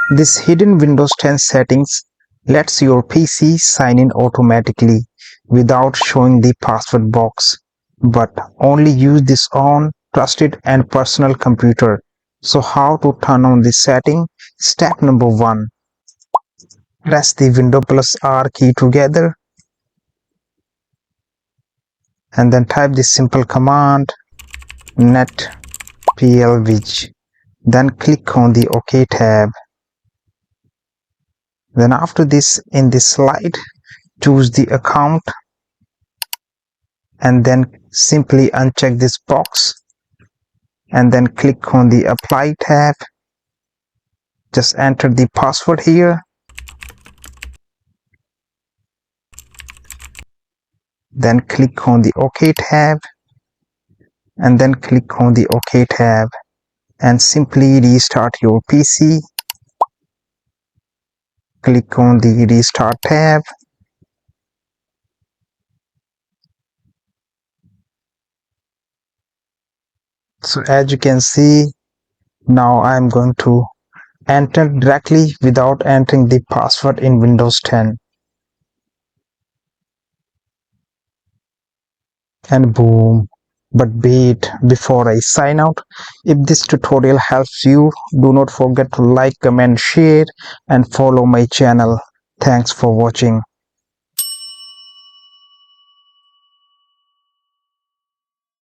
This hidden Windows 10 settings lets your PC sign in automatically without showing the password box, but only use this on trusted and personal computer. So how to turn on this setting? Step number 1. Press the Windows plus R key together and then type this simple command netplvig. Then click on the OK tab. Then after this, in this slide, choose the account and then simply uncheck this box and then click on the apply tab. Just enter the password here. Then click on the OK tab and then click on the OK tab and simply restart your PC. Click on the restart tab. So as you can see, now I am going to enter directly without entering the password in Windows 10. And boom. But wait, before I sign out, if this tutorial helps you, do not forget to like, comment, share and follow my channel. Thanks for watching.